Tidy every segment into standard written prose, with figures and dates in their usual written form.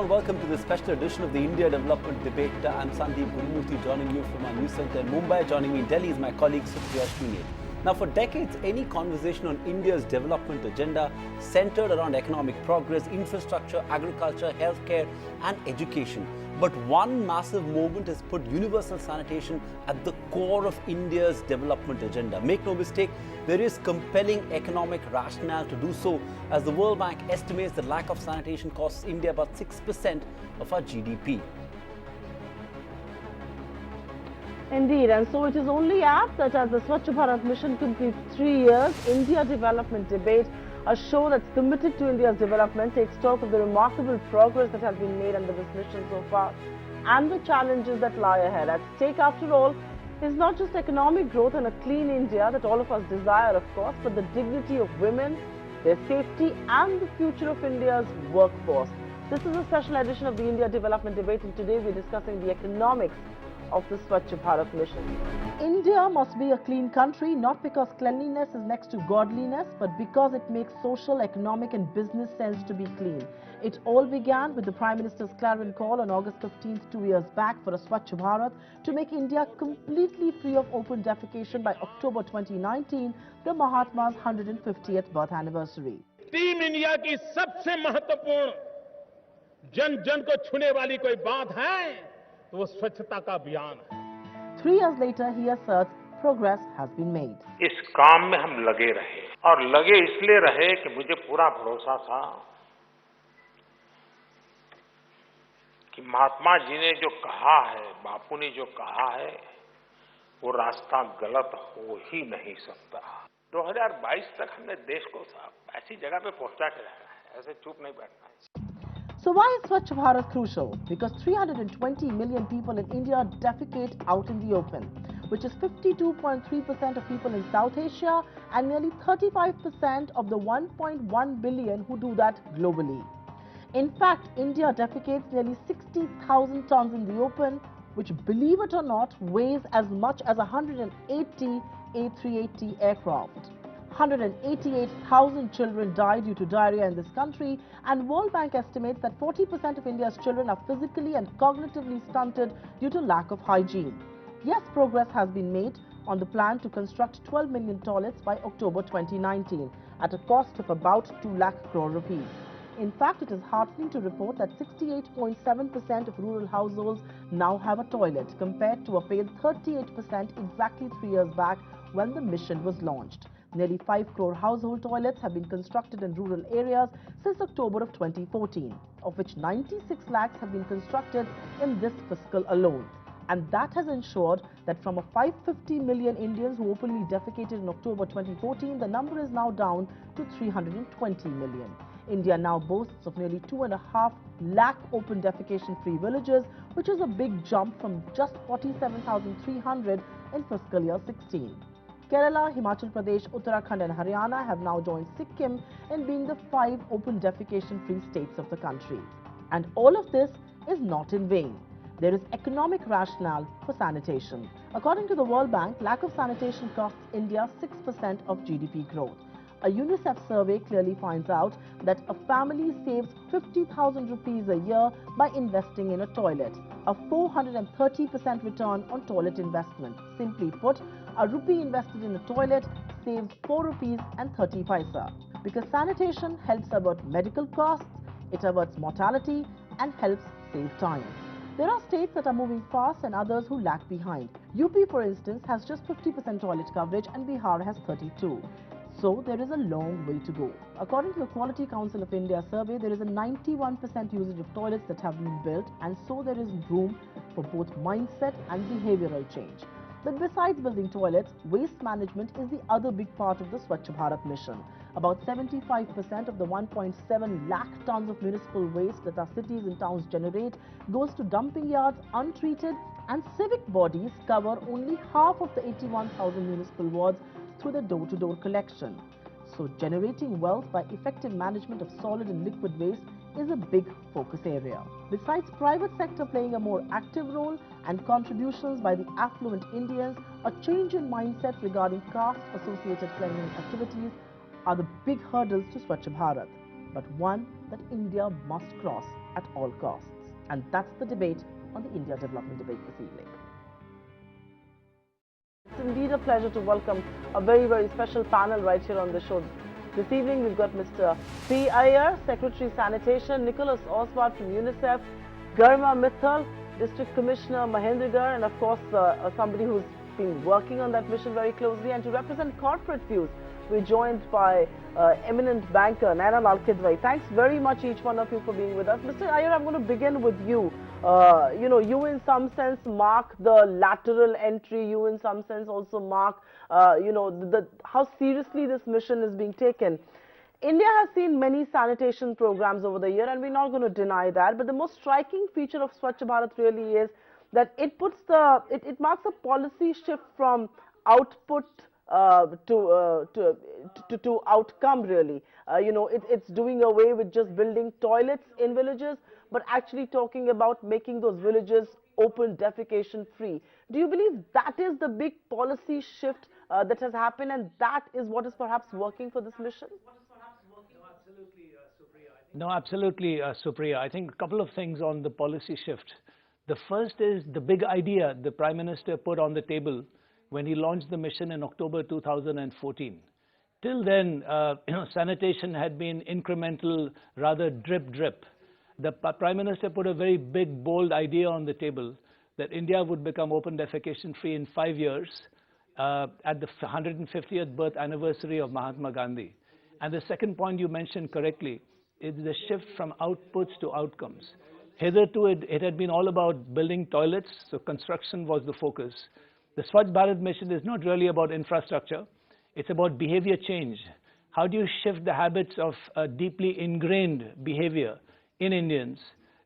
warm welcome to this special edition of the India Development Debate. I'm Sandeep Gurumurthy, joining you from our news center in Mumbai. Joining me in Delhi is my colleague Supriya Srinivasan. Now, for decades, any conversation on India's development agenda centered around economic progress, infrastructure, agriculture, healthcare and education. But one massive movement has put universal sanitation at the core of India's development agenda. Make no mistake, there is compelling economic rationale to do so, as the World Bank estimates that lack of sanitation costs India about 6% of our GDP. Indeed, and so it is only apt that as the Swachh Bharat mission completes 3 years, India Development Debate, a show that's committed to India's development, takes stock of the remarkable progress that has been made under this mission so far and the challenges that lie ahead. At stake, after all, is not just economic growth and a clean India that all of us desire, of course, but the dignity of women, their safety and the future of India's workforce. This is a special edition of the India Development Debate, and today we're discussing the economics of the Swachh Bharat mission. India must be a clean country, not because cleanliness is next to godliness, but because it makes social, economic and business sense to be clean. It all began with the Prime Minister's clarion call on August 15th, 2 years back, for a Swachh Bharat to make India completely free of open defecation by October 2019, the Mahatma's 150th birth anniversary. Team India की सबसे महत्वपूर्ण जन जन को छूने वाली कोई बात है तो वो स्वच्छता का अभियान है। 3 years later, he asserts progress has been made. इस काम में हम लगे रहे और लगे इसलिए रहे कि मुझे पूरा भरोसा था कि महात्मा जी ने जो कहा है, बापू ने जो कहा है, वो रास्ता गलत हो ही नहीं सकता। 2022 तक हमने देश को ऐसी जगह पे पहुंचा के रखना है, ऐसे चुप नहीं बैठना है। So why is Swachh Bharat crucial? Because 320 million people in India defecate out in the open, which is 52.3% of people in South Asia and nearly 35% of the 1.1 billion who do that globally. In fact, India defecates nearly 60,000 tons in the open, which, believe it or not, weighs as much as 180 A380 aircraft. 188,000 children die due to diarrhea in this country, and World Bank estimates that 40% of India's children are physically and cognitively stunted due to lack of hygiene. Yes, progress has been made on the plan to construct 12 million toilets by October 2019 at a cost of about 2 lakh crore rupees. In fact, it is heartening to report that 68.7% of rural households now have a toilet, compared to a failed 38% exactly 3 years back when the mission was launched. Nearly 5 crore household toilets have been constructed in rural areas since October of 2014, of which 96 lakhs have been constructed in this fiscal alone. And that has ensured that from a 550 million Indians who openly defecated in October 2014, the number is now down to 320 million. India now boasts of nearly 2.5 lakh open defecation-free villages, which is a big jump from just 47,300 in fiscal year 16. Kerala, Himachal Pradesh, Uttarakhand and Haryana have now joined Sikkim in being the 5 open defecation-free states of the country. And all of this is not in vain. There is economic rationale for sanitation. According to the World Bank, lack of sanitation costs India 6% of GDP growth. A UNICEF survey clearly finds out that a family saves 50,000 rupees a year by investing in a toilet, a 430% return on toilet investment. Simply put, a rupee invested in a toilet saves 4 rupees and 30 paisa. Because sanitation helps avert medical costs, it averts mortality and helps save time. There are states that are moving fast and others who lag behind. UP, for instance, has just 50% toilet coverage and Bihar has 32%. So there is a long way to go. According to the Quality Council of India survey, there is a 91% usage of toilets that have been built, and so there is room for both mindset and behavioral change. But besides building toilets, waste management is the other big part of the Swachh Bharat mission. About 75% of the 1.7 lakh tons of municipal waste that our cities and towns generate goes to dumping yards untreated, and civic bodies cover only half of the 81,000 municipal wards through the door-to-door collection. So generating wealth by effective management of solid and liquid waste is a big focus area. Besides private sector playing a more active role and contributions by the affluent Indians, a change in mindset regarding caste-associated cleanliness activities are the big hurdles to Swachh Bharat. but one that India must cross at all costs. And that's the debate on the India Development Debate this evening. It's indeed a pleasure to welcome a very, very special panel right here on the show. This evening we've got Mr. P. Iyer, Secretary Sanitation, Nicholas Oswald from UNICEF, Garma Mithal, District Commissioner Mahendragarh, and of course somebody who's been working on that mission very closely. And to represent corporate views, we're joined by eminent banker Naina Lalkidwai. Thanks very much each one of you for being with us. Mr. Iyer, I'm going to begin with you. You in some sense mark the lateral entry. You in some sense also mark, how seriously this mission is being taken. India has seen many sanitation programs over the year, and we're not going to deny that. But the most striking feature of Swachh Bharat really is that it marks a policy shift from output to outcome, really. It's doing away with just building toilets in villages, but actually talking about making those villages open defecation free. Do you believe that is the big policy shift that has happened, and that is what is perhaps working for this mission? No, absolutely, Supriya. I think a couple of things on the policy shift. The first is the big idea the Prime Minister put on the table when he launched the mission in October 2014. Till then, sanitation had been incremental, rather drip. The Prime Minister put a very big, bold idea on the table that India would become open defecation free in 5 years at the 150th birth anniversary of Mahatma Gandhi. And the second point you mentioned correctly is the shift from outputs to outcomes. Hitherto, it had been all about building toilets, so construction was the focus. The Swachh Bharat mission is not really about infrastructure. It's about behavior change. How do you shift the habits of deeply ingrained behavior in Indians,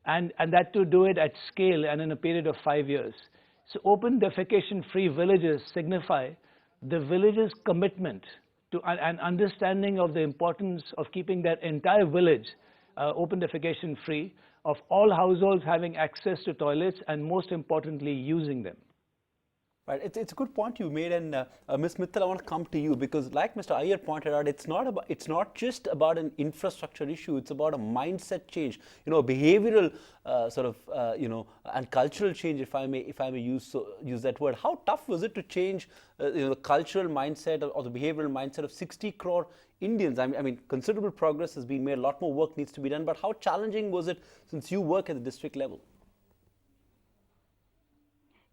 and that to do it at scale and in a period of 5 years? So open defecation-free villages signify the village's commitment to an understanding of the importance of keeping that entire village open defecation-free, of all households having access to toilets, and most importantly, using them. Right, it's a good point you made, and Ms. Mittal, I want to come to you, because like Mr. Iyer pointed out, it's not just about an infrastructure issue. It's about a mindset change, a behavioral and cultural change, if I may use that word. How tough was it to change the cultural mindset or the behavioral mindset of 60 crore Indians? I mean, considerable progress has been made. A lot more work needs to be done. But how challenging was it, since you work at the district level?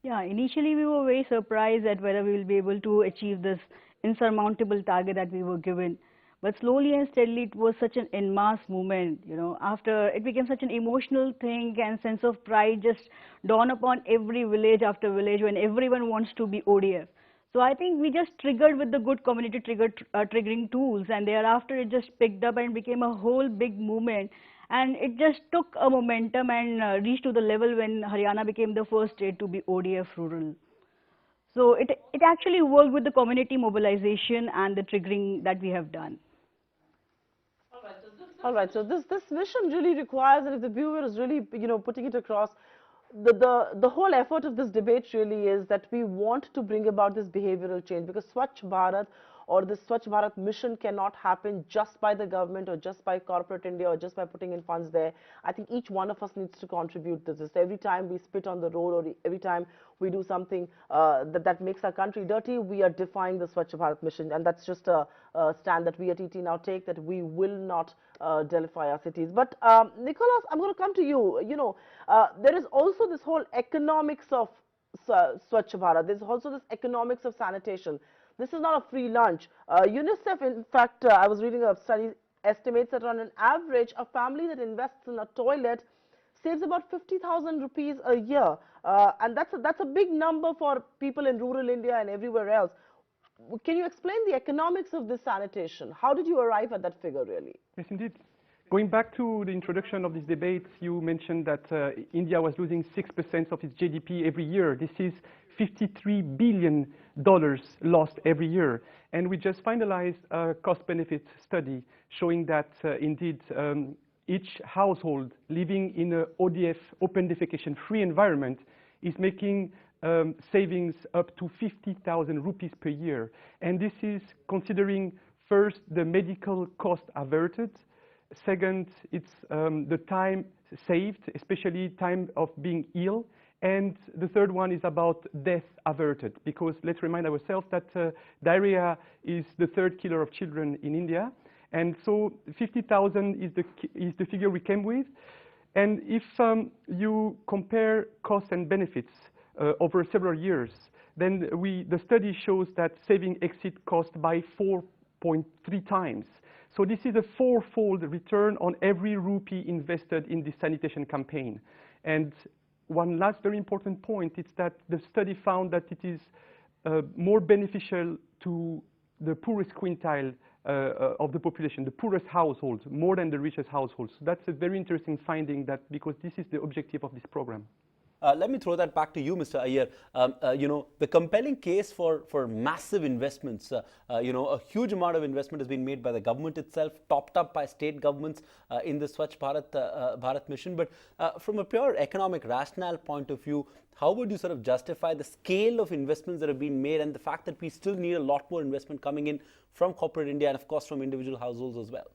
Yeah, initially we were very surprised at whether we will be able to achieve this insurmountable target that we were given. But slowly and steadily it was such an en masse movement, after it became such an emotional thing, and sense of pride just dawned upon every village after village when everyone wants to be ODF. So I think we just triggered with the good community triggering tools, and thereafter it just picked up and became a whole big movement. And it just took a momentum and reached to the level when Haryana became the first state to be ODF rural. So it actually worked with the community mobilization and the triggering that we have done. All right, so this mission really requires, and if the viewer is really, putting it across, the whole effort of this debate really is that we want to bring about this behavioral change, because Swachh Bharat or the Swachh Bharat mission cannot happen just by the government or just by corporate India or just by putting in funds there. I think each one of us needs to contribute to this. Every time we spit on the road, or every time we do something that makes our country dirty, we are defying the Swachh Bharat mission. And that's just a stand that we at ET now take, that we will not delify our cities. But Nicholas, I'm going to come to you. There is also this whole economics of Swachh Bharat. There's also this economics of sanitation. This is not a free lunch. UNICEF, in fact, I was reading a study, estimates that on an average, a family that invests in a toilet saves about 50,000 rupees a year. And that's a big number for people in rural India and everywhere else. Can you explain the economics of this sanitation? How did you arrive at that figure, really? Yes, indeed. Going back to the introduction of this debate, you mentioned that India was losing 6% of its GDP every year. This is $53 billion lost every year. And we just finalized a cost-benefit study showing that indeed each household living in an ODF, open defecation-free environment, is making savings up to 50,000 rupees per year. And this is considering first the medical cost averted, Second, it's the time saved, especially time of being ill. And the third one is about death averted, because let's remind ourselves that diarrhea is the third killer of children in India. And so 50,000 is the figure we came with. And if you compare costs and benefits over several years, then the study shows that saving exceeds cost by 4.3 times. So this is a fourfold return on every rupee invested in this sanitation campaign. And one last very important point is that the study found that it is more beneficial to the poorest quintile of the population, the poorest households, more than the richest households. So that's a very interesting finding, that because this is the objective of this program. Let me throw that back to you, Mr. Iyer. You know, the compelling case for massive investments, you know, a huge amount of investment has been made by the government itself, topped up by state governments in the Swachh Bharat mission. But from a pure economic rationale point of view, how would you sort of justify the scale of investments that have been made and the fact that we still need a lot more investment coming in from corporate India and, of course, from individual households as well?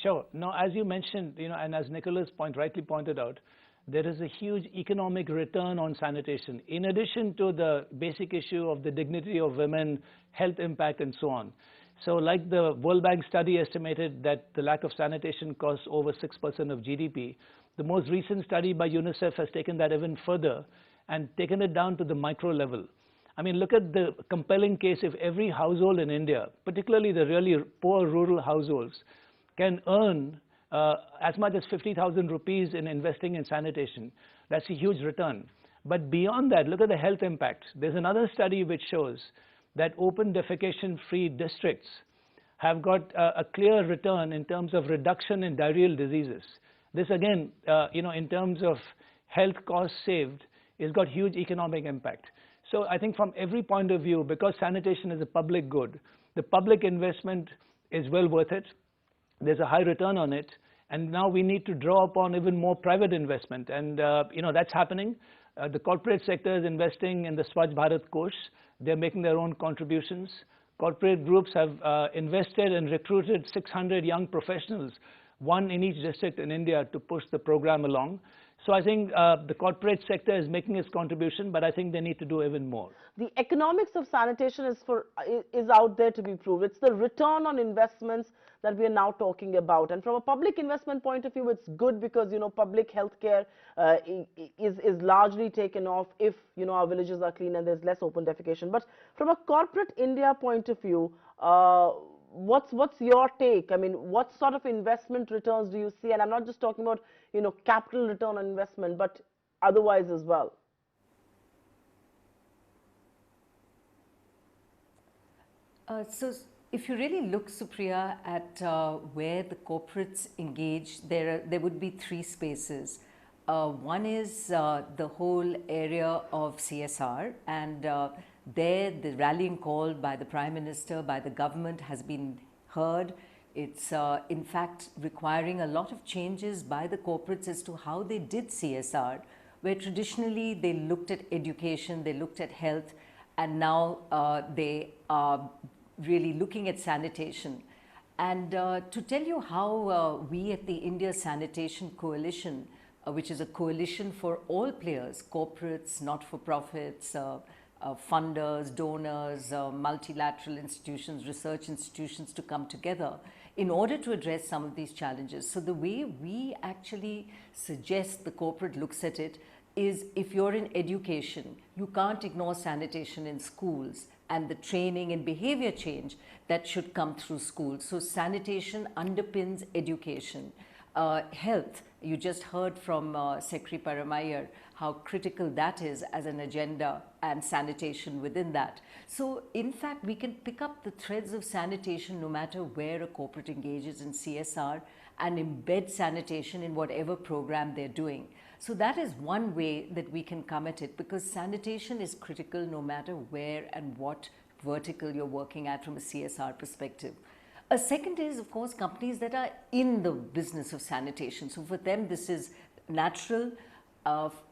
Sure. Now, as you mentioned, you know, and as Nicholas rightly pointed out, there is a huge economic return on sanitation, in addition to the basic issue of the dignity of women, health impact, and so on. So like the World Bank study estimated that the lack of sanitation costs over 6% of GDP, the most recent study by UNICEF has taken that even further and taken it down to the micro level. I mean, look at the compelling case. If every household in India, particularly the really poor rural households, can earn as much as 50,000 rupees in investing in sanitation, that's a huge return. But beyond that, look at the health impact. There's another study which shows that open defecation-free districts have got a clear return in terms of reduction in diarrheal diseases. This again, you know, in terms of health costs saved, has got huge economic impact. So I think from every point of view, because sanitation is a public good, the public investment is well worth it. There's a high return on it, and now we need to draw upon even more private investment, and you know, that's happening. The corporate sector is investing in the Swachh Bharat course. They're making their own contributions. Corporate groups have invested and recruited 600 young professionals, one in each district in India, to push the program along. So I think the corporate sector is making its contribution, but I think they need to do even more. The economics of sanitation is out there to be proved. It's the return on investments that we are now talking about. And from a public investment point of view, it's good because, you know, public healthcare is largely taken off if, you know, our villages are clean and there's less open defecation. But from a corporate India point of view, what's your take? I mean, what sort of investment returns do you see? And I'm not just talking about, you know, capital return on investment, but otherwise as well. So if you really look, Supriya, at where the corporates engage, there would be three spaces. One is the whole area of CSR, and there the rallying call by the Prime Minister, by the government, has been heard. It's in fact requiring a lot of changes by the corporates as to how they did CSR, where traditionally they looked at education, they looked at health, and now they are really looking at sanitation. And to tell you how we at the India Sanitation Coalition, which is a coalition for all players, corporates, not-for-profits, funders, donors, multilateral institutions, research institutions, to come together in order to address some of these challenges. So the way we actually suggest the corporate looks at it is, if you're in education, you can't ignore sanitation in schools and the training and behavior change that should come through schools. So sanitation underpins education. Health, you just heard from Secretary Paramaiar how critical that is as an agenda, and sanitation within that. So in fact, we can pick up the threads of sanitation no matter where a corporate engages in CSR and embed sanitation in whatever program they're doing. So that is one way that we can come at it, because sanitation is critical no matter where and what vertical you're working at from a CSR perspective. A second is, of course, companies that are in the business of sanitation. So for them, this is natural.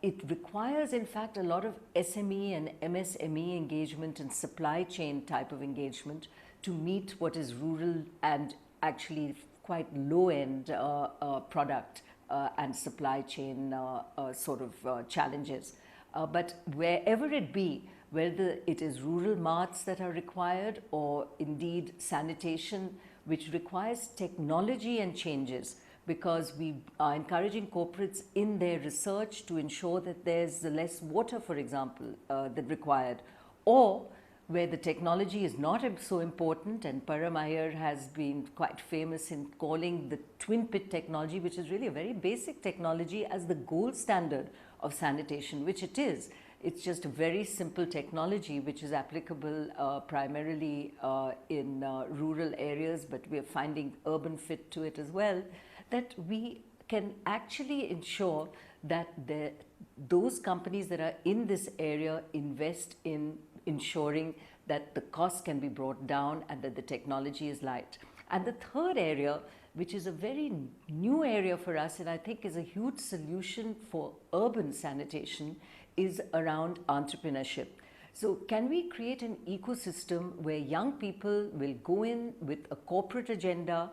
It requires, in fact, a lot of SME and MSME engagement and supply chain type of engagement to meet what is rural and actually quite low-end product and supply chain sort of challenges. But wherever it be, whether it is rural marts that are required or indeed sanitation, which requires technology and changes, because we are encouraging corporates in their research to ensure that there's less water, for example, that required, or where the technology is not so important, and Param Iyer has been quite famous in calling the twin pit technology, which is really a very basic technology, as the gold standard of sanitation, which it is. It's just a very simple technology which is applicable primarily in rural areas, but we are finding urban fit to it as well, that we can actually ensure that those companies that are in this area invest in ensuring that the cost can be brought down and that the technology is light. And the third area, which is a very new area for us and I think is a huge solution for urban sanitation, is around entrepreneurship. So can we create an ecosystem where young people will go in with a corporate agenda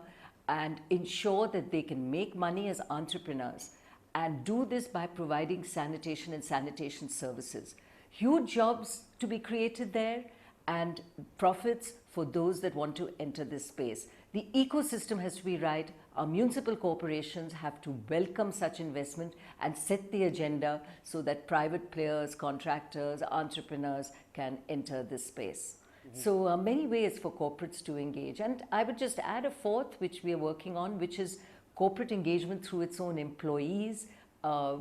and ensure that they can make money as entrepreneurs, and do this by providing sanitation and sanitation services. Huge jobs to be created there and profits for those that want to enter this space. The ecosystem has to be right. Our municipal corporations have to welcome such investment and set the agenda so that private players, contractors, entrepreneurs can enter this space. So many ways for corporates to engage. And I would just add a fourth, which we are working on, which is corporate engagement through its own employees.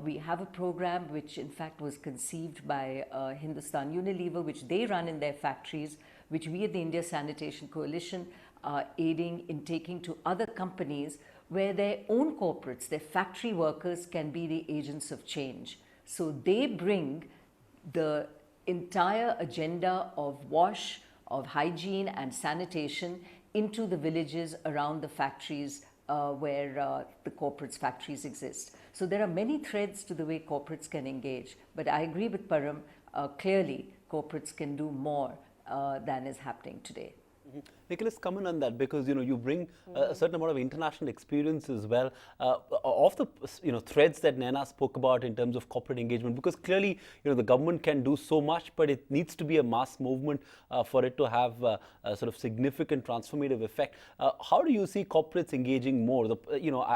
We have a program which in fact was conceived by Hindustan Unilever, which they run in their factories, which we at the India Sanitation Coalition are aiding in taking to other companies, where their own corporates, their factory workers, can be the agents of change. So they bring the entire agenda of WASH, of hygiene and sanitation into the villages around the factories where the corporates' factories exist. So there are many threads to the way corporates can engage. But I agree with Param, clearly corporates can do more than is happening today. Nicholas, come in on that, because you bring a certain amount of international experience as well. Of the threads that Naina spoke about in terms of corporate engagement, because clearly the government can do so much, but it needs to be a mass movement for it to have a sort of significant transformative effect. How do you see corporates engaging more?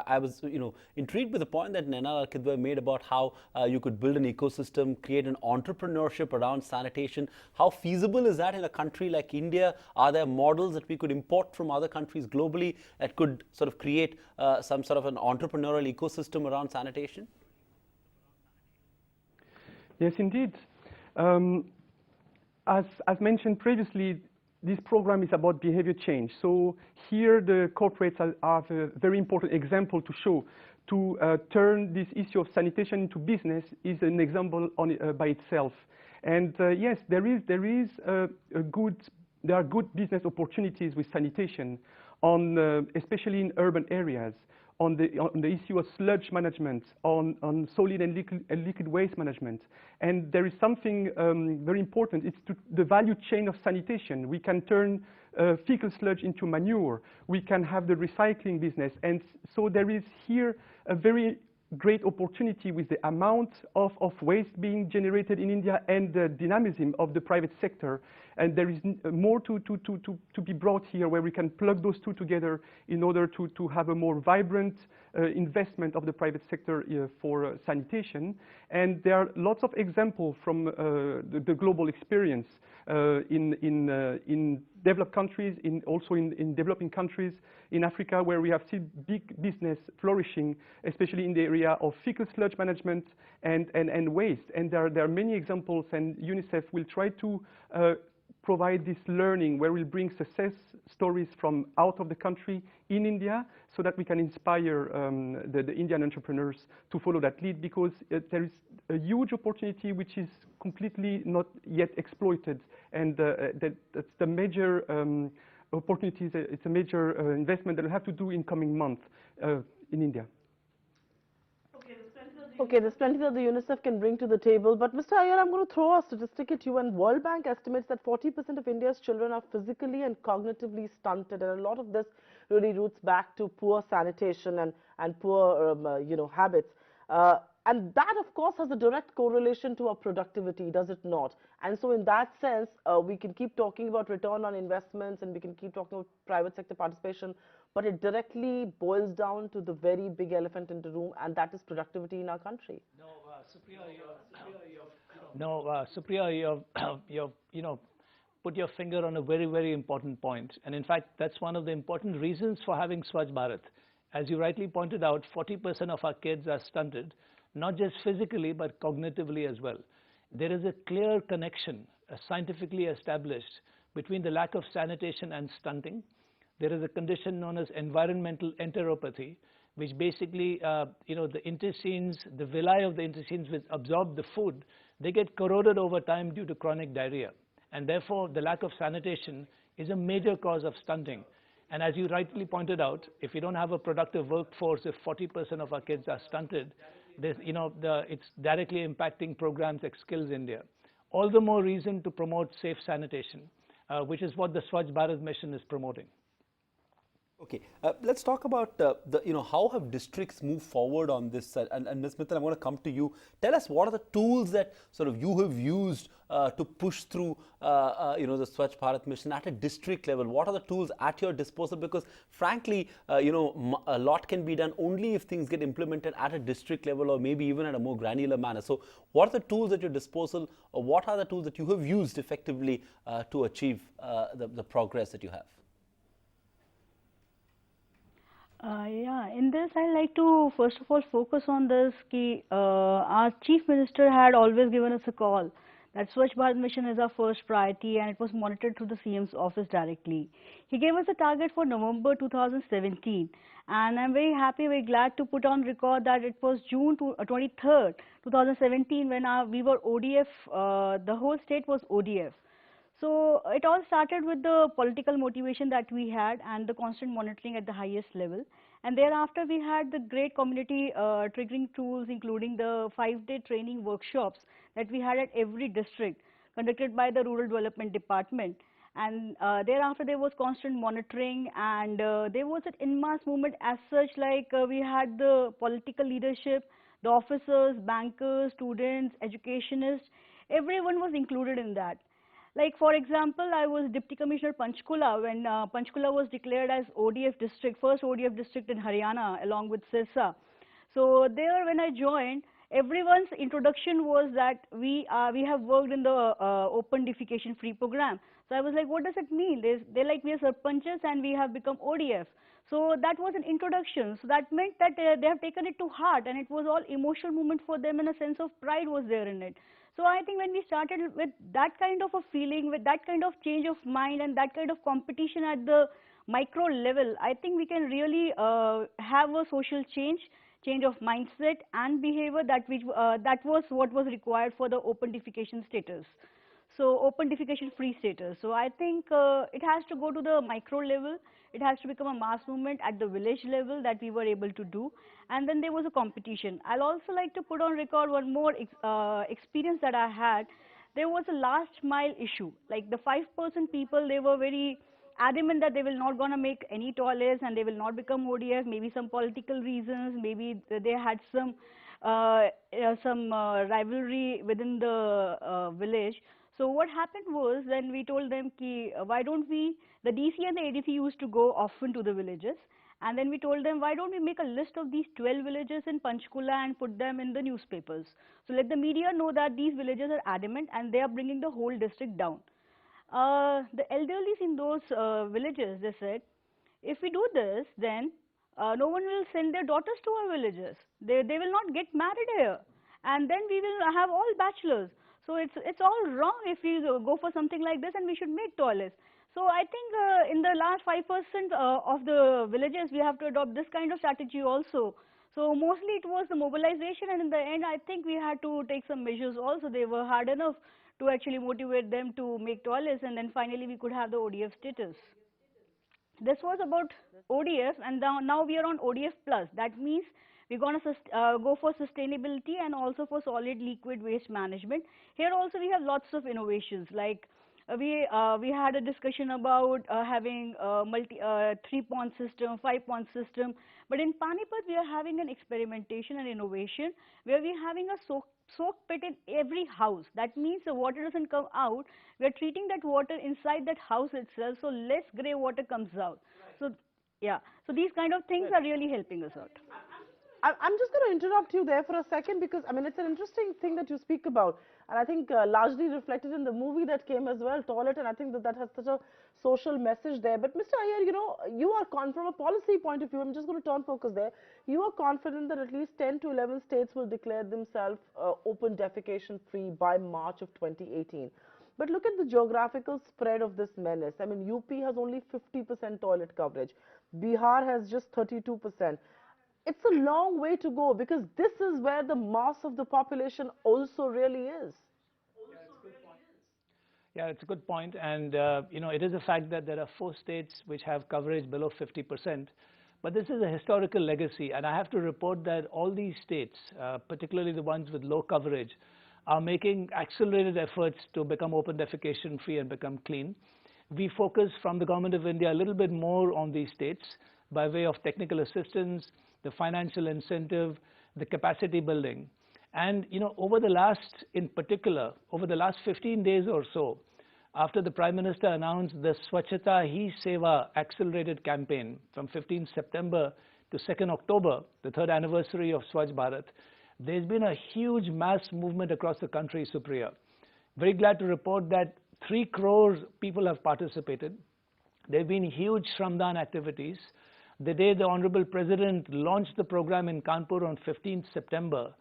I was intrigued with the point that Naina Kidwai made about how you could build an ecosystem, create an entrepreneurship around sanitation. How feasible is that in a country like India? Are there models that we could import from other countries globally that could sort of create some sort of an entrepreneurial ecosystem around sanitation? Yes, indeed. As mentioned previously, this program is about behavior change. So here the corporates are a very important example to show. To turn this issue of sanitation into business is an example by itself. And yes, there are good business opportunities with sanitation, especially in urban areas, on the issue of sludge management, on solid and liquid waste management. And there is something very important. It's the value chain of sanitation. We can turn fecal sludge into manure. We can have the recycling business. And so there is here a very great opportunity with the amount of waste being generated in India and the dynamism of the private sector. And there is more to be brought here, where we can plug those two together in order to have a more vibrant investment of the private sector for sanitation. And there are lots of examples from the global experience in developed countries, also in developing countries in Africa, where we have seen big business flourishing, especially in the area of fecal sludge management and waste. And there are many examples, and UNICEF will try to provide this learning, where we'll bring success stories from out of the country in India, so that we can inspire the Indian entrepreneurs to follow that lead, because there is a huge opportunity which is completely not yet exploited. And that's the major opportunities. It's a major investment that we'll have to do in coming months in India. Okay, the Spencer Okay, there's plenty that the UNICEF can bring to the table, but Mr. Iyer, I'm going to throw a statistic at you, and World Bank estimates that 40% of India's children are physically and cognitively stunted, and a lot of this really roots back to poor sanitation and poor, habits. And that, of course, has a direct correlation to our productivity, does it not? And so in that sense, we can keep talking about return on investments and we can keep talking about private sector participation, but it directly boils down to the very big elephant in the room, and that is productivity in our country. Supriya, you've put your finger on a very, very important point. And in fact, that's one of the important reasons for having Swachh Bharat. As you rightly pointed out, 40% of our kids are stunted, not just physically, but cognitively as well. There is a clear connection, scientifically established, between the lack of sanitation and stunting. There is a condition known as environmental enteropathy, which basically, the intestines, the villi of the intestines which absorb the food, they get corroded over time due to chronic diarrhea. And therefore, the lack of sanitation is a major cause of stunting. And as you rightly pointed out, if you don't have a productive workforce, if 40% of our kids are stunted, it's directly impacting programs like Skills India. All the more reason to promote safe sanitation, which is what the Swachh Bharat mission is promoting. Okay, let's talk about how have districts moved forward on this? And Ms. Mittal, I'm going to come to you. Tell us what are the tools that sort of you have used to push through the Swachh Bharat mission at a district level. What are the tools at your disposal? Because frankly, a lot can be done only if things get implemented at a district level or maybe even at a more granular manner. So, what are the tools at your disposal, or what are the tools that you have used effectively to achieve the progress that you have? In this I like to first of all focus on this our Chief Minister had always given us a call that Swachh Bharat mission is our first priority, and it was monitored through the CM's office directly. He gave us a target for November 2017, and I'm very happy, very glad to put on record that it was June 23rd, 2017 when we were ODF, the whole state was ODF. So it all started with the political motivation that we had and the constant monitoring at the highest level. And thereafter we had the great community triggering tools, including the 5-day training workshops that we had at every district conducted by the Rural Development Department. And thereafter there was constant monitoring, and there was an en masse movement as such, like we had the political leadership, the officers, bankers, students, educationists, everyone was included in that. Like for example, I was Deputy Commissioner Panchkula when Panchkula was declared as ODF district, first ODF district in Haryana along with Sirsa. So there when I joined, everyone's introduction was that we have worked in the open defecation free program. So I was like, what does it mean? They're like, we are sarpanchs and we have become ODF. So that was an introduction. So that meant that they have taken it to heart, and it was all emotional moment for them, and a sense of pride was there in it. So I think when we started with that kind of a feeling, with that kind of change of mind and that kind of competition at the micro level, I think we can really have a social change of mindset and behavior that was what was required for the open defecation status. So open defecation free status. So I think it has to go to the micro level. It has to become a mass movement at the village level that we were able to do. And then there was a competition. I'll also like to put on record one more experience that I had. There was a last mile issue. Like the 5% people, they were very adamant that they will not gonna make any toilets and they will not become ODF, maybe some political reasons, maybe they had some rivalry within the village. So what happened was, then we told them, why don't we, the DC and the ADC used to go often to the villages, and then we told them, why don't we make a list of these 12 villages in Panchkula and put them in the newspapers. So let the media know that these villages are adamant and they are bringing the whole district down. The elderlies in those villages, they said, if we do this, then no one will send their daughters to our villages. They will not get married here, and then we will have all bachelors. So it's all wrong if we go for something like this, and we should make toilets. So I think in the last 5% of the villages, we have to adopt this kind of strategy also. So mostly it was the mobilization, and in the end, I think we had to take some measures also. They were hard enough to actually motivate them to make toilets, and then finally we could have the ODF status. This was about ODF, and now we are on ODF plus. That means We're going to go for sustainability and also for solid liquid waste management. Here also we have lots of innovations, like we had a discussion about having a 3-pond system, 5-pond system. But in Panipat, we are having an experimentation and innovation where we're having a soak pit in every house. That means the water doesn't come out. We are treating that water inside that house itself, so less grey water comes out. So, yeah. So these kind of things are really helping us out. I'm just going to interrupt you there for a second, because I mean it's an interesting thing that you speak about, and I think largely reflected in the movie that came as well, Toilet, and I think that has such a social message there. But Mr. Iyer, you know, you are from a policy point of view, I'm just going to turn focus there. You are confident that at least 10 to 11 states will declare themselves open defecation free by March of 2018. But look at the geographical spread of this menace. I mean, UP has only 50% toilet coverage. Bihar has just 32%. It's a long way to go, because this is where the mass of the population also really is. Yeah, it's a good point. And, you know, it is a fact that there are 4 states which have coverage below 50%. But this is a historical legacy. And I have to report that all these states, particularly the ones with low coverage, are making accelerated efforts to become open defecation free and become clean. We focus from the Government of India a little bit more on these states by way of technical assistance, the financial incentive, the capacity building. And, you know, over the last 15 days or so, after the Prime Minister announced the Swachhata Hi Seva accelerated campaign from 15 September to 2nd October, the 3rd anniversary of Swachh Bharat, there's been a huge mass movement across the country, Supriya. Very glad to report that 3 crore people have participated. There have been huge Shramdan activities. The day the Honorable President launched the program in Kanpur on 15th September,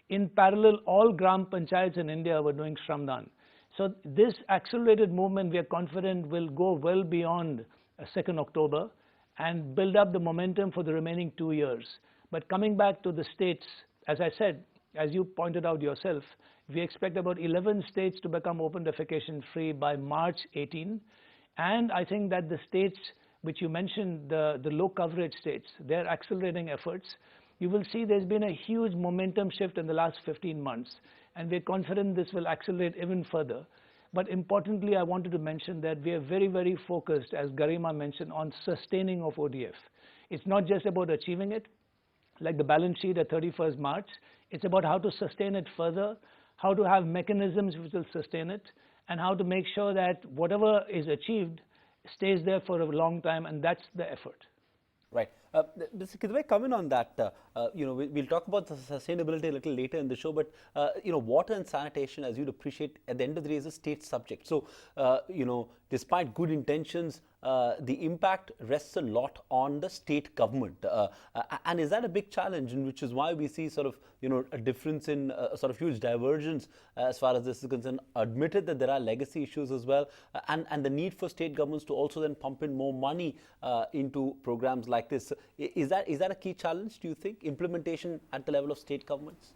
in parallel, all Gram Panchayats in India were doing Shramdan. So this accelerated movement, we are confident, will go well beyond 2nd October and build up the momentum for the remaining 2 years. But coming back to the states, as I said, as you pointed out yourself, we expect about 11 states to become open defecation free by March 18. And I think that the states which you mentioned, the low coverage states, they're accelerating efforts. You will see there's been a huge momentum shift in the last 15 months, and we're confident this will accelerate even further. But importantly, I wanted to mention that we are very, very focused, as Garima mentioned, on sustaining of ODF. It's not just about achieving it, like the balance sheet at 31st March. It's about how to sustain it further, how to have mechanisms which will sustain it, and how to make sure that whatever is achieved stays there for a long time, and that's the effort. Right. Mr. Kidwai, come in on that. You know, we'll talk about the sustainability a little later in the show, but, you know, water and sanitation, as you'd appreciate, at the end of the day is a state subject. So, you know, despite good intentions, the impact rests a lot on the state government. And is that a big challenge, and which is why we see sort of, you know, a difference in sort of huge divergence as far as this is concerned, admitted that there are legacy issues as well, and the need for state governments to also then pump in more money into programs like this. Is that a key challenge, do you think, implementation at the level of state governments?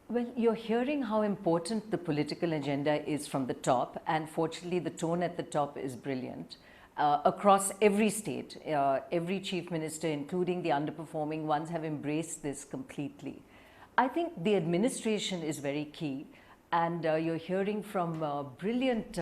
Well, you're hearing how important the political agenda is from the top, and fortunately the tone at the top is brilliant. Across every state, every chief minister, including the underperforming ones, have embraced this completely. I think the administration is very key, and you're hearing from brilliant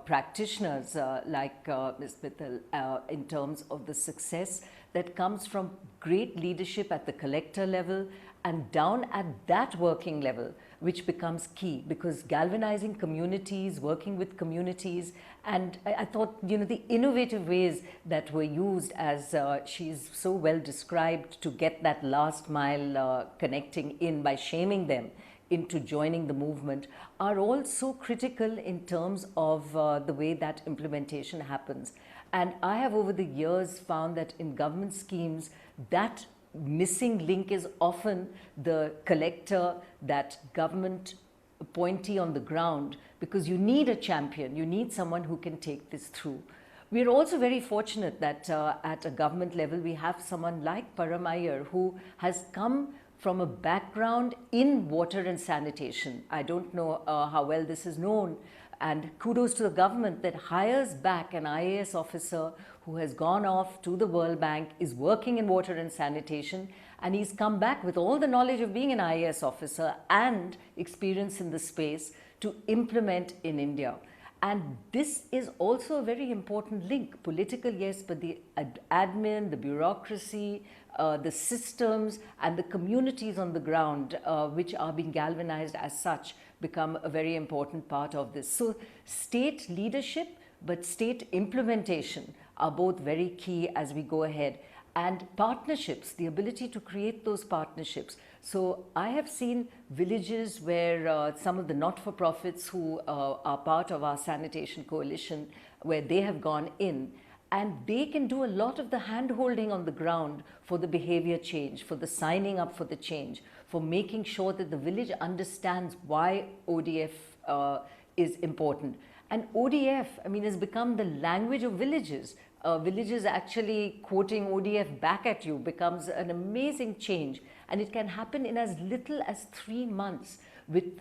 practitioners like Ms. Mittal in terms of the success that comes from great leadership at the collector level and down at that working level, which becomes key, because galvanizing communities, working with communities, and I thought, you know, the innovative ways that were used, as she's so well described, to get that last mile connecting in by shaming them into joining the movement, are all so critical in terms of the way that implementation happens. And I have over the years found that in government schemes, that missing link is often the collector, that government appointee on the ground, because you need a champion, you need someone who can take this through. We're also very fortunate that at a government level, we have someone like Param Iyer, who has come from a background in water and sanitation. I don't know how well this is known, and kudos to the government that hires back an IAS officer who has gone off to the World Bank, is working in water and sanitation, and he's come back with all the knowledge of being an IAS officer and experience in the space to implement in India. And this is also a very important link. Political, yes, but the admin, the bureaucracy, the systems and the communities on the ground, which are being galvanized as such, become a very important part of this. So state leadership, but state implementation are both very key as we go ahead. And partnerships, the ability to create those partnerships. So I have seen villages where some of the not-for-profits who are part of our sanitation coalition, where they have gone in, and they can do a lot of the hand-holding on the ground for the behavior change, for the signing up for the change, for making sure that the village understands why ODF is important. And ODF, I mean, has become the language of villages. Villages actually quoting ODF back at you becomes an amazing change, and it can happen in as little as 3 months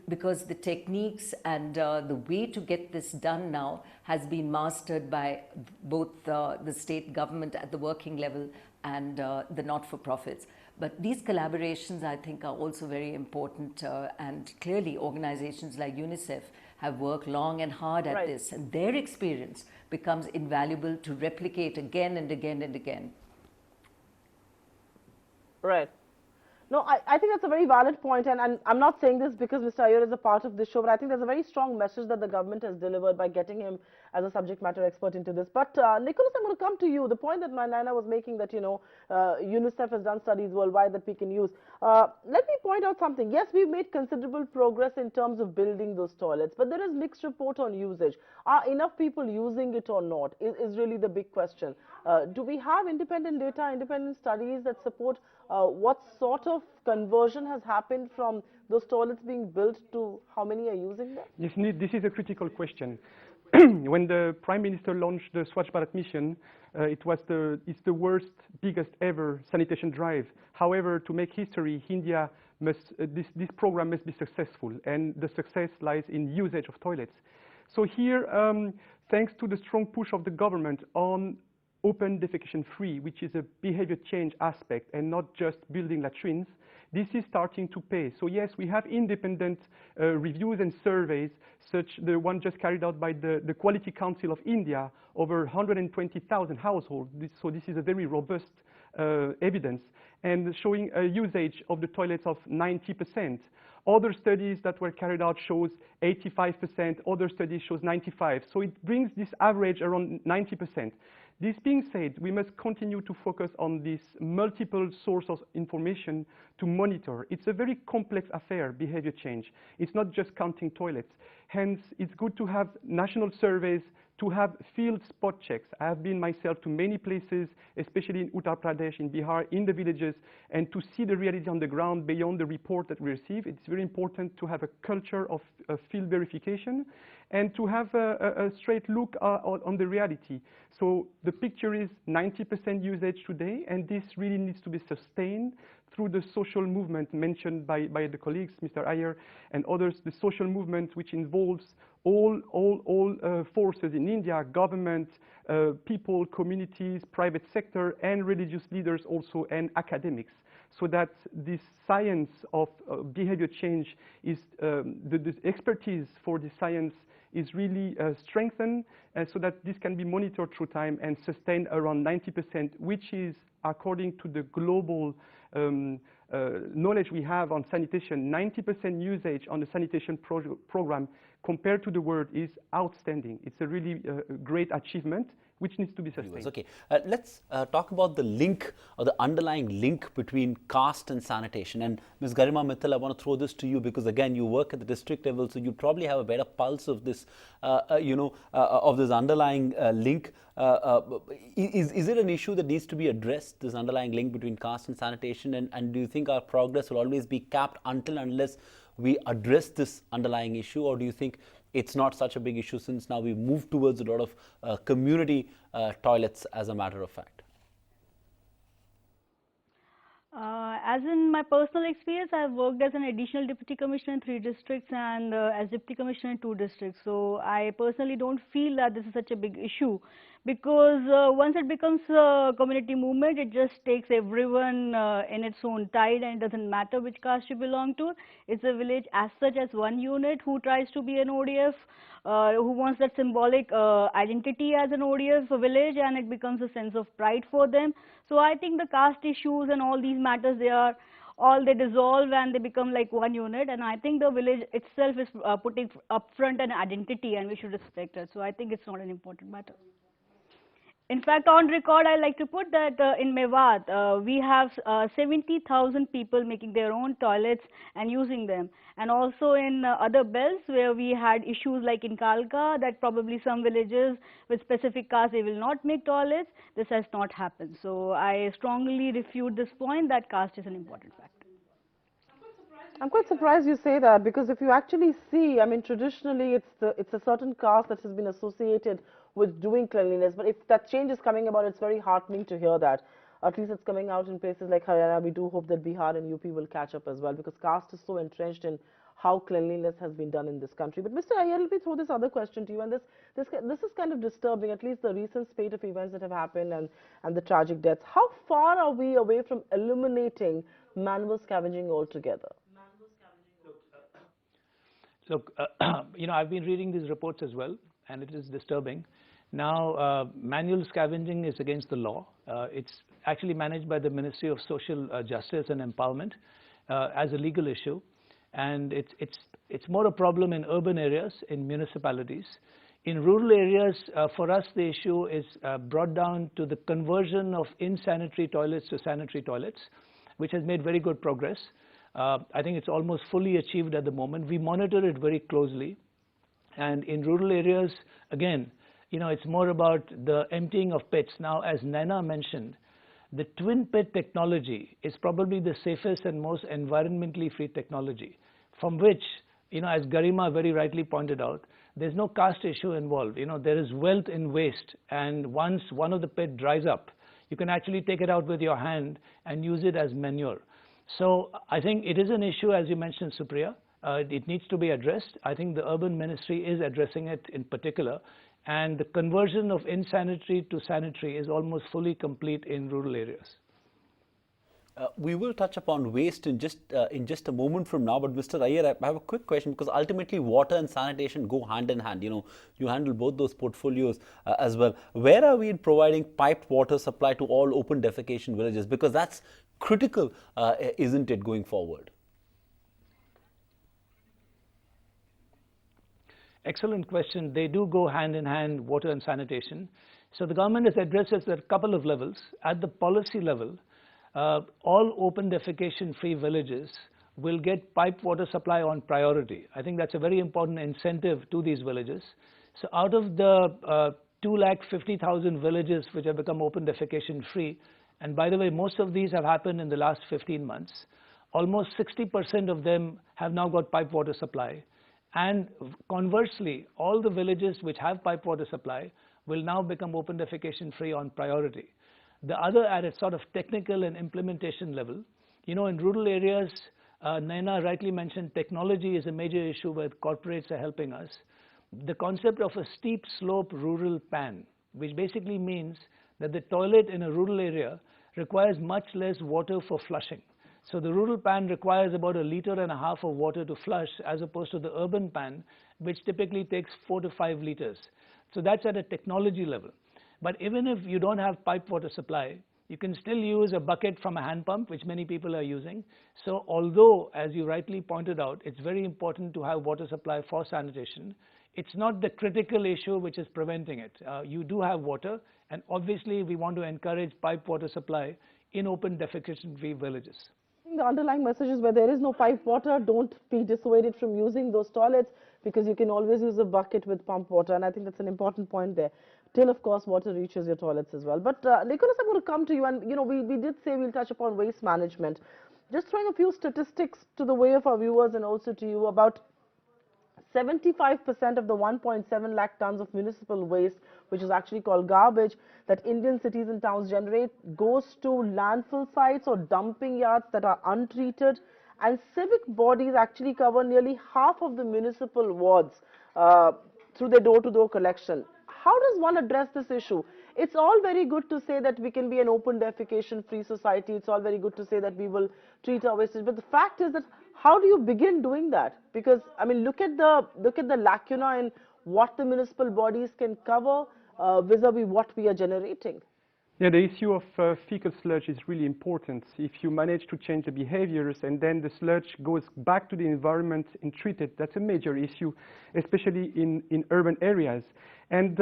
because the techniques and the way to get this done now has been mastered by both the state government at the working level and the not-for-profits. But these collaborations, I think, are also very important, and clearly organizations like UNICEF have worked long and hard at this, and their experience becomes invaluable to replicate again and again and again. Right. No, I think that's a very valid point, and I'm not saying this because Mr. Iyer is a part of this show, but I think there's a very strong message that the government has delivered by getting him as a subject matter expert into this. But Nicholas, I'm going to come to you. The point that Naina was making that, UNICEF has done studies worldwide that we can use. Let me point out something. Yes, we've made considerable progress in terms of building those toilets, but there is mixed report on usage. Are enough people using it or not is really the big question. Do we have independent data, independent studies that support what sort of conversion has happened from those toilets being built to how many are using them? Yes, this is a critical question. When the Prime Minister launched the Swachh Bharat mission, it's the worst, biggest ever sanitation drive. However, to make history, India this program must be successful, and the success lies in usage of toilets. So here, thanks to the strong push of the government on open defecation free, which is a behavior change aspect and not just building latrines, this is starting to pay. So yes, we have independent reviews and surveys, such the one just carried out by the Quality Council of India, over 120,000 households. So this is a very robust evidence, and showing a usage of the toilets of 90%. Other studies that were carried out shows 85%, other studies shows 95%. So it brings this average around 90%. This being said, we must continue to focus on this multiple source of information to monitor. It's a very complex affair, behavior change. It's not just counting toilets. Hence, it's good to have national surveys, to have field spot checks. I have been myself to many places, especially in Uttar Pradesh, in Bihar, in the villages, and to see the reality on the ground beyond the report that we receive. It's very important to have a culture of field verification and to have a straight look on the reality. So the picture is 90% usage today, and this really needs to be sustained through the social movement mentioned by the colleagues, Mr. Iyer and others, the social movement which involves all forces in India, government, people, communities, private sector, and religious leaders also, and academics, so that this science of behavior change is, the expertise for the science is really strengthened, so that this can be monitored through time and sustained around 90%, which is, according to the global knowledge we have on sanitation, 90% usage on the sanitation program compared to the world is outstanding. It's a really great achievement, which needs to be sustained. Okay, let's talk about the link or the underlying link between caste and sanitation. And Ms. Garima Mittal, I want to throw this to you because again, you work at the district level, so you probably have a better pulse of this, of this underlying link. Is it an issue that needs to be addressed, this underlying link between caste and sanitation? And do you think our progress will always be capped unless we address this underlying issue, or do you think it's not such a big issue since now we've moved towards a lot of community toilets as a matter of fact? As in my personal experience, I've worked as an additional deputy commissioner in 3 districts and as deputy commissioner in 2 districts. So I personally don't feel that this is such a big issue. because once it becomes a community movement, it just takes everyone in its own tide, and it doesn't matter which caste you belong to. It's a village as such as one unit who tries to be an ODF, who wants that symbolic identity as an ODF village, and it becomes a sense of pride for them. So I think the caste issues and all these matters, they dissolve and they become like one unit, and I think the village itself is putting upfront an identity, and we should respect it. So I think it's not an important matter. In fact, on record, I like to put that in Mewat, we have 70,000 people making their own toilets and using them. And also in other belts where we had issues like in Kalka, that probably some villages with specific caste, they will not make toilets. This has not happened. So I strongly refute this point that caste is an important factor. I'm quite surprised you say that, because if you actually see, I mean, traditionally it's a certain caste that has been associated with doing cleanliness. But if that change is coming about, it's very heartening to hear that. At least it's coming out in places like Haryana. We do hope that Bihar and UP will catch up as well, because caste is so entrenched in how cleanliness has been done in this country. But Mr. Iyer, let me throw this other question to you, and this is kind of disturbing, at least the recent spate of events that have happened and the tragic deaths. How far are we away from eliminating manual scavenging altogether? Look, I've been reading these reports as well, and it is disturbing. Now, manual scavenging is against the law. It's actually managed by the Ministry of Social Justice and Empowerment as a legal issue, and it's more a problem in urban areas, in municipalities. In rural areas, for us, the issue is brought down to the conversion of insanitary toilets to sanitary toilets, which has made very good progress. I think it's almost fully achieved at the moment. We monitor it very closely. And in rural areas, again, it's more about the emptying of pits. Now, as Naina mentioned, the twin pit technology is probably the safest and most environmentally free technology, from which, as Garima very rightly pointed out, there's no caste issue involved. There is wealth in waste, and once one of the pit dries up, you can actually take it out with your hand and use it as manure. So I think it is an issue, as you mentioned, Supriya. It needs to be addressed. I think the urban ministry is addressing it in particular, and the conversion of insanitary to sanitary is almost fully complete in rural areas. We will touch upon waste in just a moment from now, but Mr. Iyer, I have a quick question, because ultimately water and sanitation go hand in hand. You handle both those portfolios as well. Where are we in providing piped water supply to all open defecation villages? Because that's critical, isn't it, going forward? Excellent question. They do go hand in hand, water and sanitation. So the government has addressed this at a couple of levels. At the policy level, all open defecation free villages will get piped water supply on priority. I think that's a very important incentive to these villages. So out of the 250,000 villages which have become open defecation free, and by the way, most of these have happened in the last 15 months, almost 60% of them have now got piped water supply. And conversely, all the villages which have piped water supply will now become open defecation free on priority. The other, at a sort of technical and implementation level, in rural areas, Naina rightly mentioned technology is a major issue where corporates are helping us. The concept of a steep slope rural pan, which basically means that the toilet in a rural area requires much less water for flushing. So the rural pan requires about 1.5 liters of water to flush, as opposed to the urban pan, which typically takes 4 to 5 liters. So that's at a technology level. But even if you don't have piped water supply, you can still use a bucket from a hand pump, which many people are using. So although, as you rightly pointed out, it's very important to have water supply for sanitation, it's not the critical issue which is preventing it. You do have water, and obviously we want to encourage piped water supply in open defecation-free villages. The underlying message is, where there is no piped water, don't be dissuaded from using those toilets, because you can always use a bucket with pump water, and I think that's an important point there, till of course water reaches your toilets as well. But Nicholas, I'm going to come to you, and we did say we'll touch upon waste management. Just throwing a few statistics to the way of our viewers and also to you. About 75% of the 1.7 lakh tons of municipal waste, which is actually called garbage, that Indian cities and towns generate, goes to landfill sites or dumping yards that are untreated. And civic bodies actually cover nearly half of the municipal wards through their door-to-door collection. how does one address this issue? It's all very good to say that we can be an open defecation free society. It's all very good to say that we will treat our wastage. But the fact is that how do you begin doing that? Because, I mean, look at the lacuna in what the municipal bodies can cover vis-a-vis what we are generating. Yeah, the issue of fecal sludge is really important. If you manage to change the behaviors and then the sludge goes back to the environment and treated, that's a major issue, especially in urban areas. And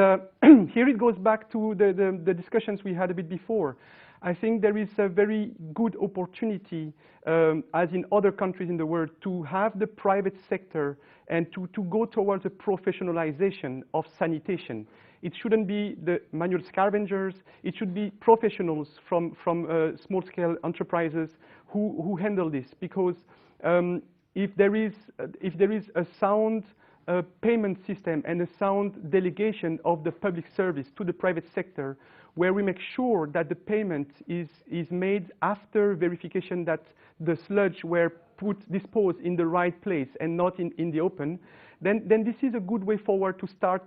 here it goes back to the discussions we had a bit before. I think there is a very good opportunity, as in other countries in the world, to have the private sector and to go towards a professionalization of sanitation. It shouldn't be the manual scavengers. It should be professionals from small-scale enterprises who handle this. Because if there is a sound payment system and a sound delegation of the public service to the private sector, where we make sure that the payment is made after verification that the sludge were disposed in the right place and not in the open, then this is a good way forward to start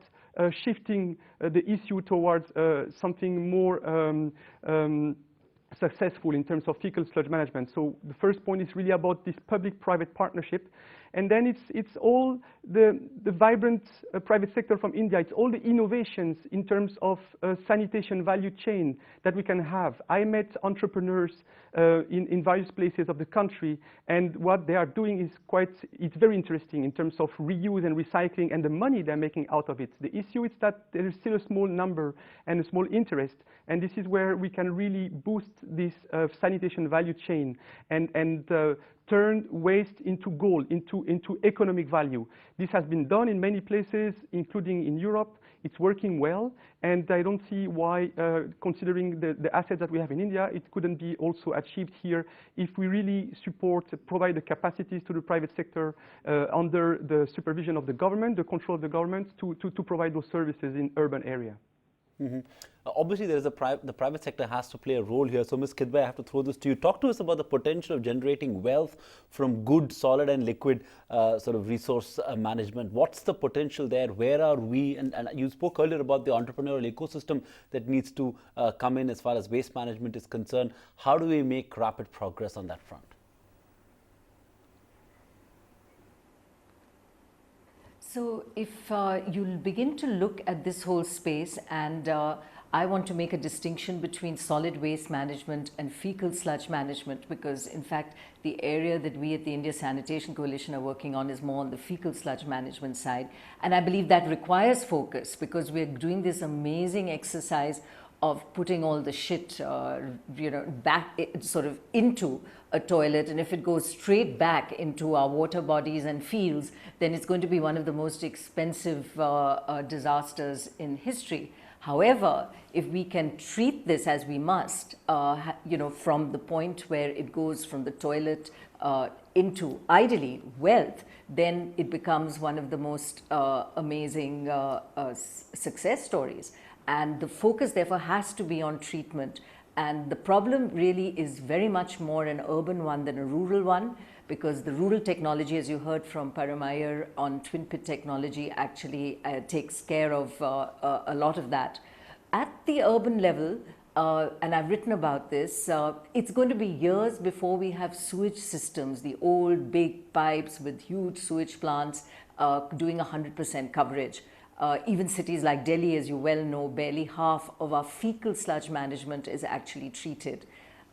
shifting the issue towards something more successful in terms of fecal sludge management. So the first point is really about this public-private partnership. And then it's all the vibrant private sector from India. It's all the innovations in terms of sanitation value chain that we can have. I met entrepreneurs in various places of the country, and what they are doing is it's very interesting in terms of reuse and recycling and the money they're making out of it. The issue is that there is still a small number and a small interest, and this is where we can really boost this sanitation value chain and turn waste into gold, into economic value. This has been done in many places, including in Europe. It's working well, and I don't see why, considering the assets that we have in India, it couldn't be also achieved here if we really provide the capacities to the private sector under the supervision of the government, the control of the government, to provide those services in urban area. Mm-hmm. Obviously, there is the private sector has to play a role here. So, Ms. Kidwai, I have to throw this to you. Talk to us about the potential of generating wealth from good, solid and liquid sort of resource management. What's the potential there? Where are we? And you spoke earlier about the entrepreneurial ecosystem that needs to come in as far as waste management is concerned. How do we make rapid progress on that front? So if you'll begin to look at this whole space, and I want to make a distinction between solid waste management and fecal sludge management, because in fact the area that we at the India Sanitation Coalition are working on is more on the fecal sludge management side, and I believe that requires focus because we're doing this amazing exercise of putting all the shit back sort of into a toilet, and if it goes straight back into our water bodies and fields, then it's going to be one of the most expensive disasters in history. However, if we can treat this as we must, from the point where it goes from the toilet into ideally wealth, then it becomes one of the most amazing success stories. And the focus therefore has to be on treatment. And the problem really is very much more an urban one than a rural one, because the rural technology, as you heard from Paramayar on twin pit technology, actually takes care of a lot of that. At the urban level, and I've written about this, it's going to be years before we have sewage systems, the old big pipes with huge sewage plants doing 100% coverage. Even cities like Delhi, as you well know, barely half of our fecal sludge management is actually treated.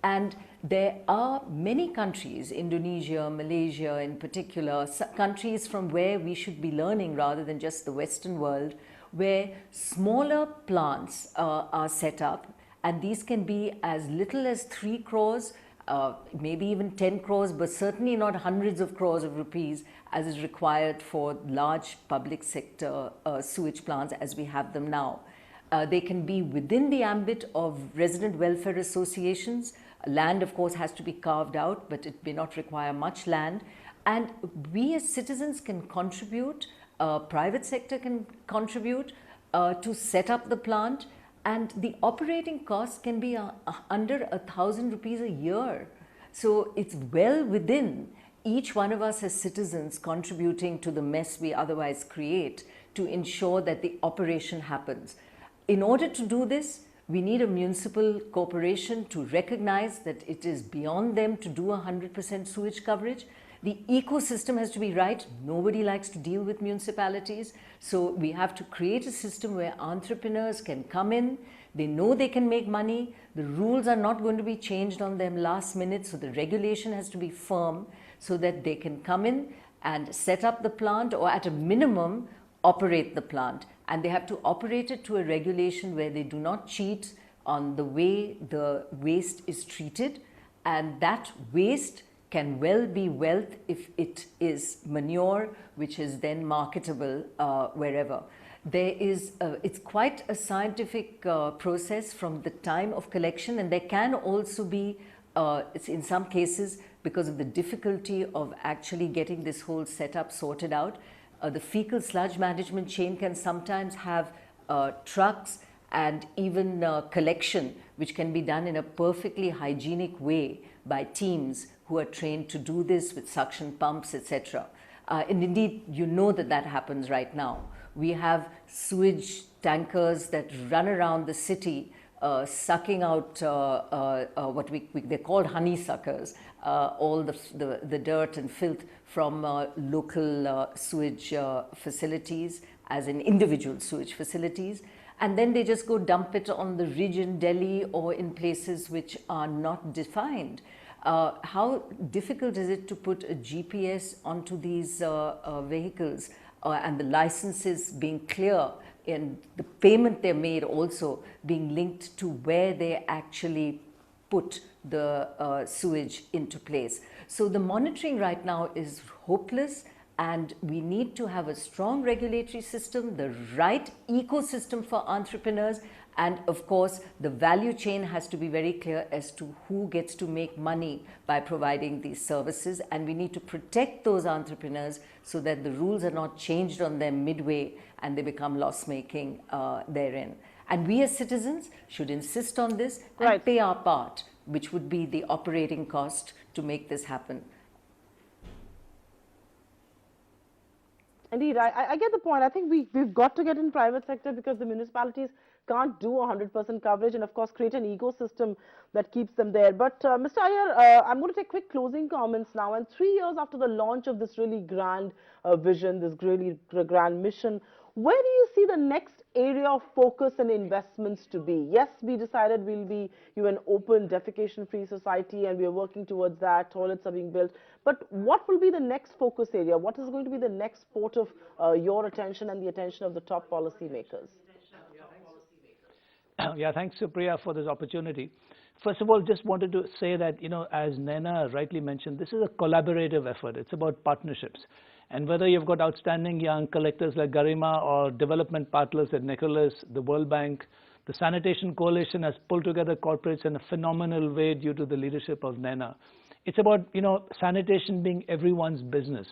And there are many countries, Indonesia, Malaysia in particular, countries from where we should be learning rather than just the Western world, where smaller plants are set up, and these can be as little as 3 crores, maybe even 10 crores, but certainly not hundreds of crores of rupees as is required for large public sector sewage plants as we have them now. They can be within the ambit of resident welfare associations. Land, of course, has to be carved out, but it may not require much land. And we as citizens can contribute, private sector can contribute to set up the plant, and the operating cost can be under 1,000 rupees a year. So it's well within each one of us as citizens contributing to the mess we otherwise create to ensure that the operation happens. In order to do this, we need a municipal corporation to recognize that it is beyond them to do 100% sewage coverage. The ecosystem has to be right. Nobody likes to deal with municipalities. So we have to create a system where entrepreneurs can come in. They know they can make money. The rules are not going to be changed on them last minute. So the regulation has to be firm so that they can come in and set up the plant, or at a minimum, operate the plant. And they have to operate it to a regulation where they do not cheat on the way the waste is treated. And that waste can well be wealth if it is manure, which is then marketable wherever. It's quite a scientific process from the time of collection, and there can also be, in some cases, because of the difficulty of actually getting this whole setup sorted out, the fecal sludge management chain can sometimes have trucks and even collection, which can be done in a perfectly hygienic way by teams who are trained to do this with suction pumps, etc. And indeed, you know that happens right now. We have sewage tankers that run around the city sucking out what they're called honeysuckers, all the dirt and filth from local sewage facilities, as in individual sewage facilities. And then they just go dump it on the ridge in Delhi or in places which are not defined. How difficult is it to put a GPS onto these vehicles and the licenses being clear and the payment they're made also being linked to where they actually put the sewage into place. So the monitoring right now is hopeless, and we need to have a strong regulatory system, the right ecosystem for entrepreneurs, and of course the value chain has to be very clear as to who gets to make money by providing these services, and we need to protect those entrepreneurs so that the rules are not changed on them midway and they become loss-making therein. And we as citizens should insist on this and pay our part, which would be the operating cost to make this happen. Indeed, I get the point. I think we've got to get in private sector because the municipalities can't do 100% coverage, and of course create an ecosystem that keeps them there. But Mr. Iyer, I'm going to take quick closing comments now. And 3 years after the launch of this really grand vision, this really grand mission, where do you see the next area of focus and investments to be? Yes, we decided we'll be an open, defecation-free society, and we are working towards that. Toilets are being built. But what will be the next focus area? What is going to be the next port of your attention and the attention of the top policymakers? Yeah, thanks, Supriya, for this opportunity. First of all, just wanted to say that, as Naina rightly mentioned, this is a collaborative effort. It's about partnerships. And whether you've got outstanding young collectors like Garima or development partners like Nicholas, the World Bank, the Sanitation Coalition has pulled together corporates in a phenomenal way due to the leadership of Naina. It's about, sanitation being everyone's business.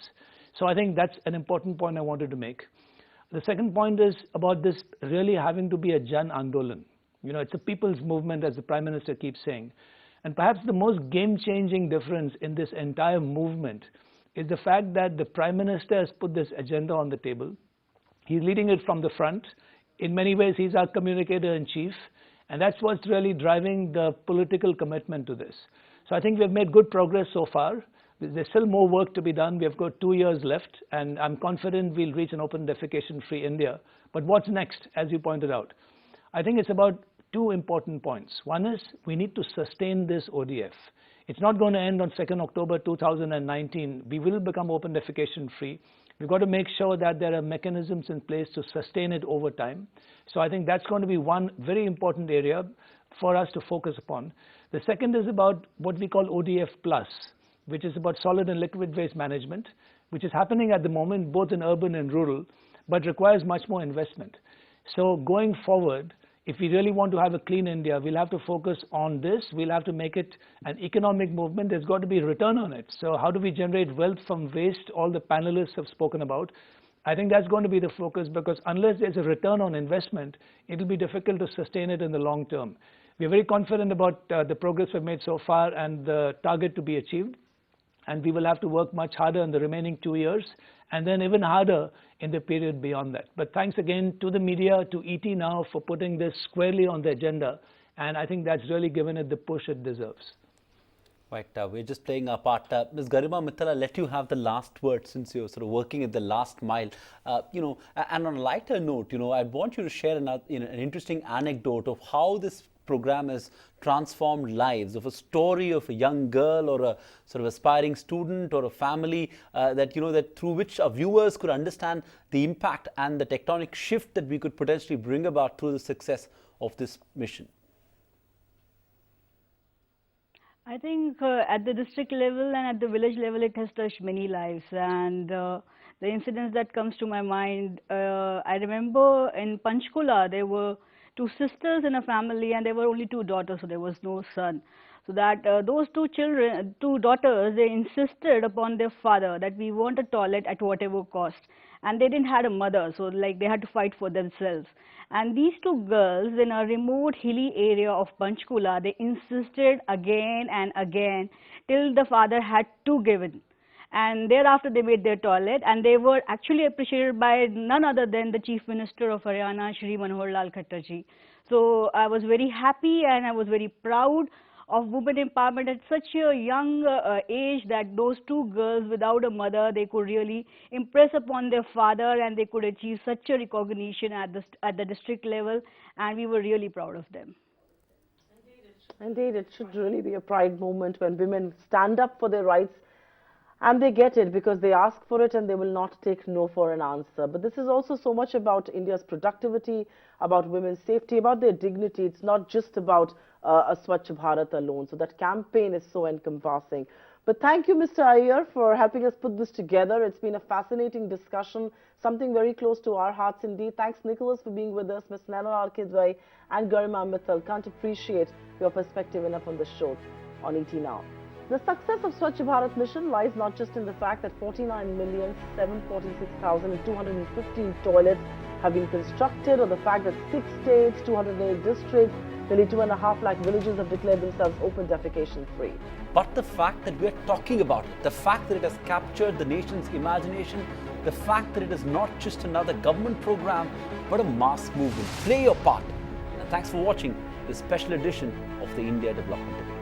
So I think that's an important point I wanted to make. The second point is about this really having to be a Jan Andolan. It's a people's movement, as the Prime Minister keeps saying. And perhaps the most game-changing difference in this entire movement is the fact that the Prime Minister has put this agenda on the table. He's leading it from the front. In many ways, he's our communicator-in-chief. And that's what's really driving the political commitment to this. So I think we've made good progress so far. There's still more work to be done. We have got 2 years left, and I'm confident we'll reach an open defecation-free India. But what's next, as you pointed out? I think it's about 2 important points. One is we need to sustain this ODF. It's not going to end on 2nd October 2019. We will become open defecation-free. We've got to make sure that there are mechanisms in place to sustain it over time. So I think that's going to be one very important area for us to focus upon. The second is about what we call ODF Plus, which is about solid and liquid waste management, which is happening at the moment both in urban and rural, but requires much more investment. So going forward, if we really want to have a clean India, we'll have to focus on this. We'll have to make it an economic movement. There's got to be a return on it. So how do we generate wealth from waste? All the panelists have spoken about. I think that's going to be the focus, because unless there's a return on investment, it'll be difficult to sustain it in the long term. We're very confident about the progress we've made so far and the target to be achieved. and we will have to work much harder in the remaining 2 years, and then even harder in the period beyond that. But thanks again to the media, to ET Now for putting this squarely on the agenda, and I think that's really given it the push it deserves. Right, we're just playing our part. Ms. Garima Mittal, I'll let you have the last word since you're sort of working at the last mile. And on a lighter note, I want you to share an interesting anecdote of how this program has transformed lives, of a story of a young girl or a sort of aspiring student or a family that through which our viewers could understand the impact and the tectonic shift that we could potentially bring about through the success of this mission. I think at the district level and at the village level, it has touched many lives. And the incidents that comes to my mind, I remember in Panchkula, there were 2 sisters in a family, and there were only 2 daughters, so there was no son. So that those 2 daughters, they insisted upon their father that we want a toilet at whatever cost. And they didn't have a mother, so like they had to fight for themselves. And these 2 girls in a remote hilly area of Panchkula, they insisted again and again till the father had to give in. And thereafter they made their toilet, and they were actually appreciated by none other than the Chief Minister of Haryana, Shri Manohar Lal Khattar ji. So I was very happy and I was very proud of women empowerment at such a young age, that those 2 girls without a mother, they could really impress upon their father, and they could achieve such a recognition at the district level, and we were really proud of them. Indeed, it should really be a pride moment when women stand up for their rights, and they get it because they ask for it and they will not take no for an answer. But this is also so much about India's productivity, about women's safety, about their dignity. It's not just about a Swachh Bharat alone. So that campaign is so encompassing. But thank you, Mr. Iyer, for helping us put this together. It's been a fascinating discussion, something very close to our hearts indeed. Thanks, Nicholas, for being with us, Ms. Naina Arkidwai and Garima Mittal. Can't appreciate your perspective enough on the show on ET Now. The success of Swachh Bharat mission lies not just in the fact that 49,746,215 toilets have been constructed, or the fact that 6 states, 208 districts, nearly 2.5 lakh villages have declared themselves open defecation free. But the fact that we're talking about it, the fact that it has captured the nation's imagination, the fact that it is not just another government program, but a mass movement. Play your part. And thanks for watching this special edition of the India Development Debate.